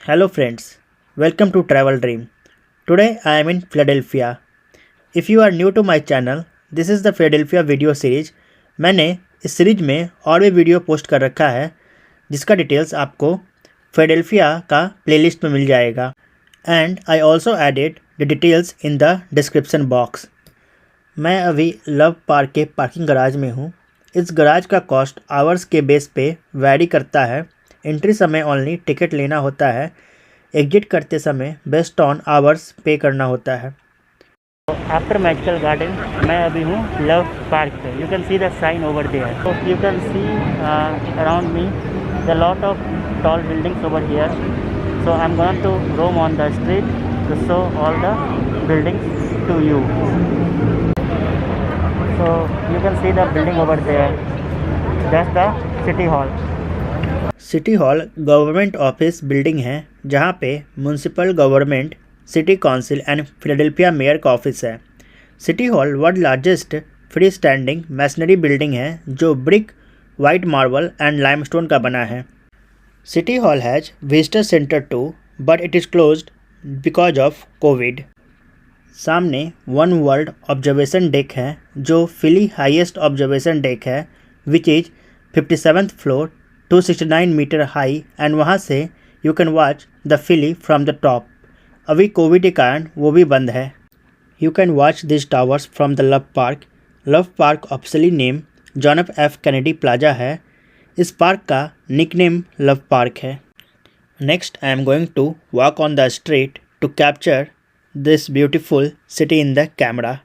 Hello friends, welcome to Travel Dream. Today I am in Philadelphia. If you are new to my channel, this is the Philadelphia video series. मैंने इस series में और भी video post कर रखा है जिसका डिटेल्स आपको फिलाडेल्फिया का प्लेलिस्ट में मिल जाएगा. And I also added the details in the description box. मैं अभी लव पार्क के पार्किंग गराज में हूँ. इस गराज का कॉस्ट आवर्स के बेस पे वैरी करता है. एंट्री समय ओनली टिकट लेना होता है. एग्जिट करते समय बेस्ड ऑन आवर्स पे करना होता है. आफ्टर मैजिकल गार्डन मैं अभी हूँ लव पार्क पे. You can see the sign over there. So you can see around me the lot of tall buildings over here. So I am going to roam on the street to show all the buildings to you. So you can see the building over there. That's the city hall. City hall government office building है जहाँ पे municipal government, city council and Philadelphia mayor का office है. City hall world largest free standing masonry building है जो brick, white marble and limestone का बना है. City hall has visitor centre too but it is closed because of covid. सामने one world observation deck है जो Philly highest observation deck है which is 57th floor 269 metre high and वहाँ से you can watch the Philly from the top. अभी covid के कारण वो भी बंद है. You can watch this towers from the Love Park. Love Park officially name John F Kennedy Plaza है. इस पार्क का निकनेम लव पार्क है. Next I am going to walk on the street to capture this beautiful city in the camera.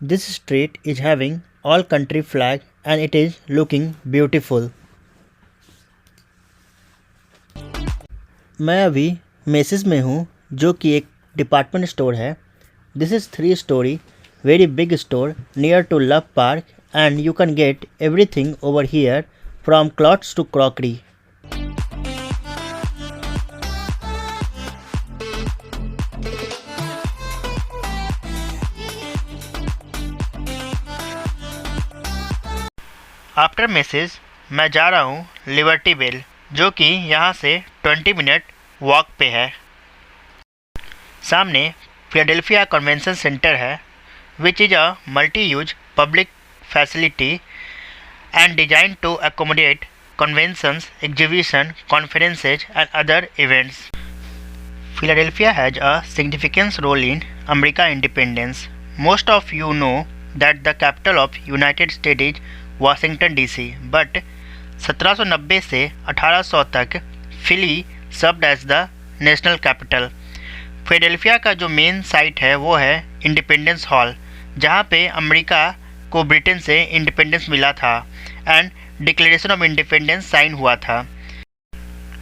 This street is having all country flag and it is looking beautiful. मैं अभी मेसिस में हूँ जो कि एक department store है. This is 3 story very big store near to Love Park and you can get everything over here from clothes to crockery. After message मैं जा रहा हूँ लिबर्टी बेल, जो कि यहाँ से 20 मिनट वॉक पे है। सामने फिलाडेल्फिया कन्वेंशन सेंटर है, which is a multi use public facility and design to accommodate conventions, exhibition, conferences and other events. Philadelphia has a significant role in American independence. Most of you know that the capital of United States is Washington DC, but 1790 से 1800 तक Philly served as the national capital. Philadelphia का जो main site है वो है independence hall, जहाँ पे America को ब्रिटेन से इंडिपेंडेंस मिला था and declaration of independence sign हुआ था।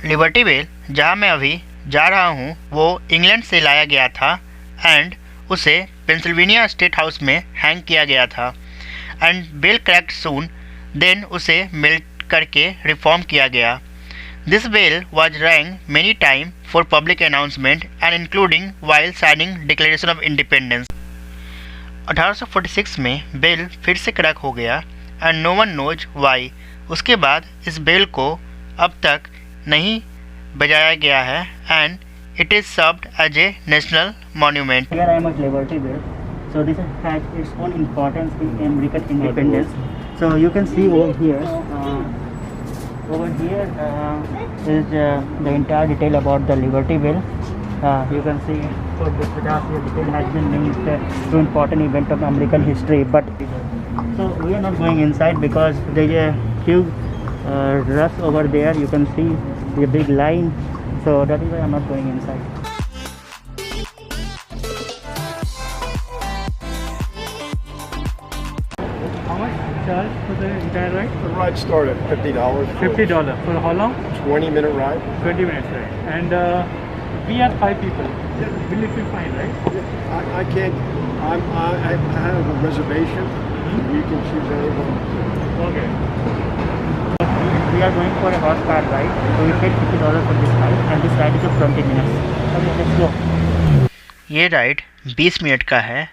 लिबर्टी बेल जहाँ मैं अभी जा रहा हूँ वो इंग्लैंड से लाया गया था एंड उसे पेंसिल्वेनिया स्टेट हाउस में हैंग किया गया था and bell cracked soon, then उसे मेल्ट करके रिफॉर्म किया गया। This bell was rang many time for public announcement and including while signing declaration of independence. 1846 में बेल फिर से क्रैक हो गया and no one knows why. उसके बाद इस बेल को अब तक नहीं बजाया गया है and it is served as a national monument. Here I am at Liberty Bell. So this has its own importance in American independence. So you can see over here is the entire detail about the Liberty Bell. You can see so this detail has been linked to important event of American history. But so we are not going inside because there is a huge rush over there. You can see a big line. So that is why I'm not going inside. How much charge for the entire ride? The ride started at $50. $50 for how long? 20-minute ride. 20 minutes ride. And we are 5 people. Will it be fine, right? I can't. I have a reservation. You can choose anyone. Okay. We are going for a horse car ride, so we paid $50 for this ride, and this ride is of 20 minutes. Okay, let's go. ये ride 20 minute का है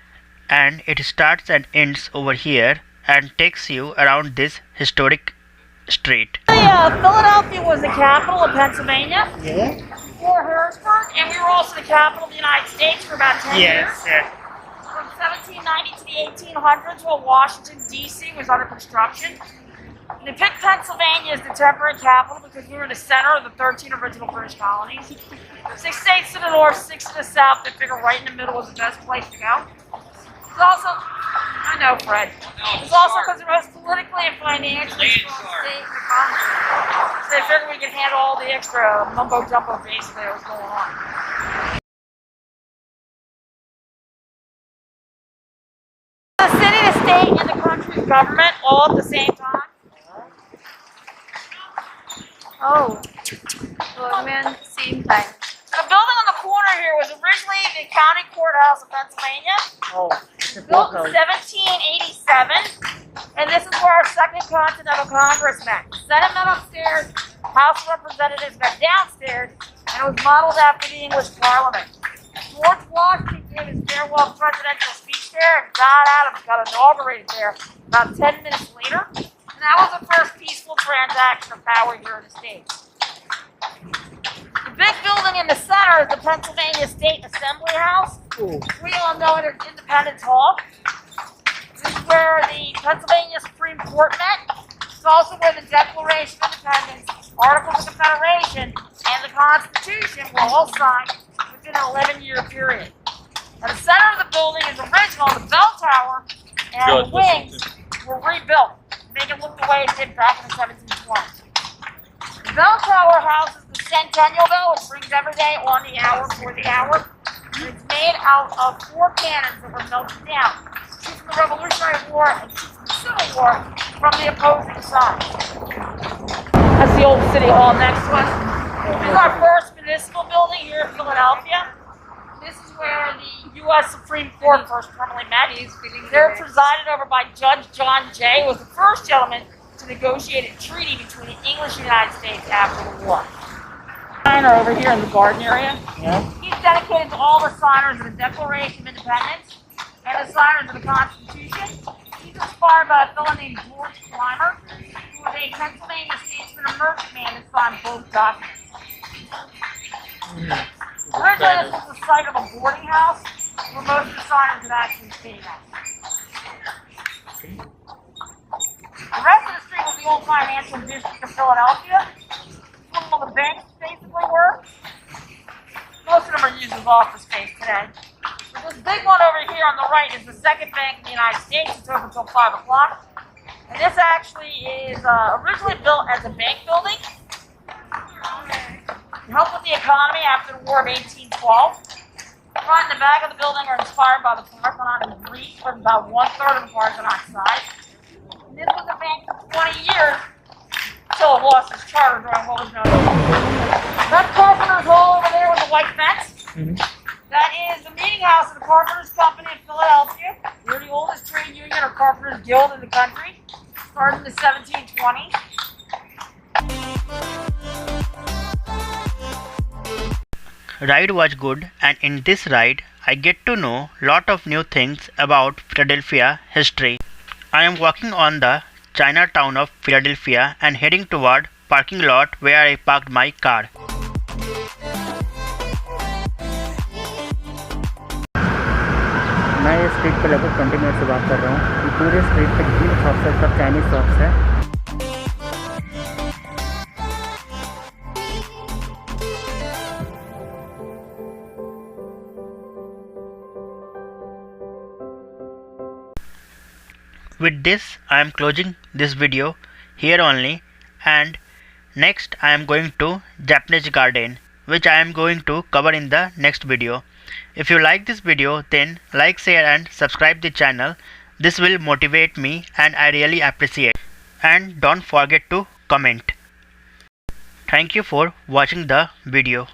and it starts and ends over here and takes you around this historic street. Philadelphia was the capital of Pennsylvania. Yeah. Before Harrisburg, and we were also the capital of the United States for about 10 years. Yes. From 1790 to the 1800s, while Washington, D.C. was under construction. They picked Pennsylvania as the temporary capital because we were the center of the 13 original British colonies. 6 states to the north, 6 to the south. They figured right in the middle was the best place to go. It's also, I know, Fred. It's also because it was politically and financially strong state in the country. So they figured we could handle all the extra mumbo jumbo basically that was going on. The city, the state, and the country's government all at the same time. Oh, well, man, same time. The building on the corner here was originally the county courthouse of Pennsylvania. Oh. Built in 1787, and this is where our Second Continental Congress met. Senate met upstairs, House of Representatives met downstairs, and it was modeled after the English Parliament. George Washington gave his farewell presidential speech there, and John Adams got inaugurated there about 10 minutes later. And that was the first peaceful transaction of power here in the state. The big building in the center is the Pennsylvania State Assembly House. We all know it as Independence Hall. This is where the Pennsylvania Supreme Court met. It's also where the Declaration of Independence, Articles of Confederation, and the Constitution were all signed within an 11-year period. Now, the center of the building is original. The bell tower and the wings were rebuilt to make it look the way it did back in the 1720s. The bell tower houses the Centennial Bell, which rings every day on the hour for the hour. And it's made out of 4 cannons that were melted down, 2 from the Revolutionary War and 2 from the Civil War from the opposing sides. That's the old city hall next to us. This is our first municipal building here in Philadelphia. This is where the U.S. Supreme Court first permanently met. They're presided over by Judge John Jay, who was the first gentleman to negotiate a treaty between the English and the United States after the war. Signer over here in the garden area. Yeah. He's dedicated to all the signers of the Declaration of Independence and the signers of the Constitution. He's inspired by a fellow named George Clymer. as a Pennsylvania statesman and merchantman and signed both documents. Originally, this was the site of a boarding house where most of the signers had actually stayed at. The rest of the street was the old financial district of Philadelphia. Some of the banks basically were. Most of them are used as office space today. But this big one over here on the right is the second bank in the United States. It's open until 5 o'clock. And this actually is originally built as a bank building. It helped with the economy after the War of 1812. Front and the back of the building are inspired by the Parthenon in Greece, with about 1/3 of the Parthenon size. And this was a bank for 20 years until it lost its charter during what was known as that's Carpenter's Hall over there with the white fence. That is the meeting house of the Carpenters Company in Philadelphia. We're the oldest trade union or Carpenters Guild in the country. Started in the 1720s. Ride was good, and in this ride I get to know lot of new things about Philadelphia history. I am walking on the Chinatown of Philadelphia and heading toward parking lot where I parked my car. मैं ये street पे लगभग 20 minute से बात कर रहा हूँ। ये पूरे स्ट्रीट पे जितनी शॉप्स है सब चाइनीज़ शॉप्स है। With this I am closing this video here only, and next I am going to Japanese garden, which I am going to cover in the next video. If you like this video, then like, share and subscribe the channel. This will motivate me and I really appreciate. And don't forget to comment. Thank you for watching the video.